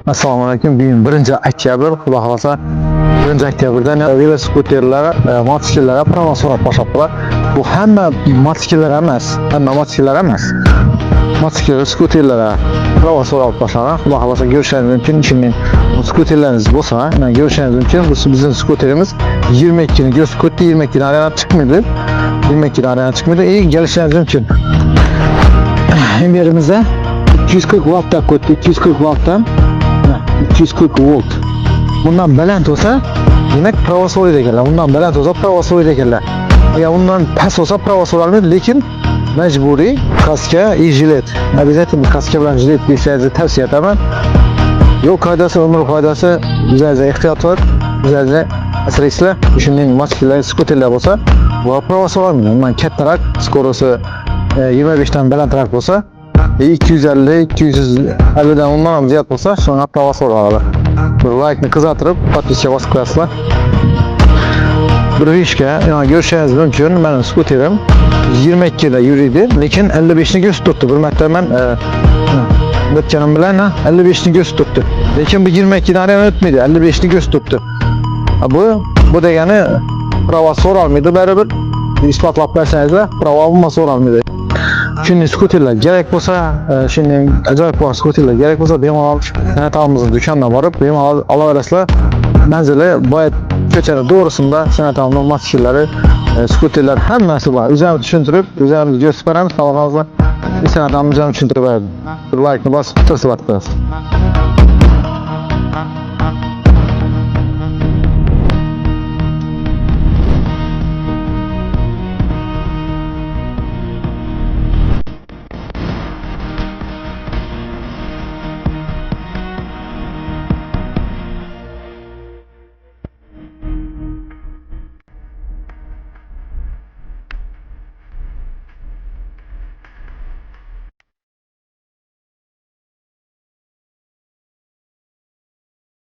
Assalomu alaykum. Bugun 1-oktyabr, xudo xolasa 1-oktyabrdan velosipedlar, mototsikllarga prava so'rab boshlayaptilar. Bu hamma mototsikllar emas, Motosiklet, skuterlarga prava so'rab boshlangan. Xudo xolasa ko'rishingiz mumkin. Shunday skuterlaringiz bo'lsa, mana ko'rishingiz mumkin. Bu bizning skuterimiz 22 ni ko'rsatib ketdi, 22 dan aylanib chiqmaydi. 22 dan aylanib chiqmaydi. Kelishingiz mumkin. Hem yerimizde 240 voltdan ko'tdi, 240 voltdan 240 volt. Bundan baland olsa, demak prava so'raydi ekanlar. Bundan baland olsa prava so'raydi ekanlar. Agar undan past olsa prava so'ralmaydi, lekin majburiy kaska и jilet. Обязательно kaska bilan jilet kiyishingizni tavsiya etaman. Yo'l qoidasi, umr qoidasi, o'zingizga ehtiyot qiling. O'zingizga asraysizlar. Shunday motosikletlar, skuterlar bo'lsa, bu prava so'ralmaydi. Undan kattaroq, skorosi 25 dan balandroq bo'lsa, 250, 250 dan undan ham ziyod bo'lsa, shunga prava so'raladi. Bir like ni qizartirib, podpiska bosib qo'yasizlar. Bir vishga, yana ko'rishingiz mumkin, mening skuterim 22 da yuriydi, lekin 55 ni ko'rsatib turibdi. Bir marta men o'tganim bilan 55 ni ko'rsatib turibdi. Lekin bu 22 dan ham o'tmaydi, 55 ni ko'rsatib turibdi. Bu degani prava so'ralmaydi baribir. Isbotlab bersangizlar, prava umuman so'ralmaydi. Shunday skuterlar kerak bo'lsa, shunday ajoyib bor skuterlar kerak bo'lsa, bemalol Sanatamizning do'koniga borib, bemalol olaverasizlar. Manzili boyat ko'chani to'g'risida Sanatamning motosiklari, skuterlar hammasi bor. O'zimiz tushuntirib, o'zimiz ko'rsatib beramiz, xalqimizga. Sanatamni o'zimiz tushuntirib beradi. Bir like ni bosib, tasdiqlab qo'yasiz.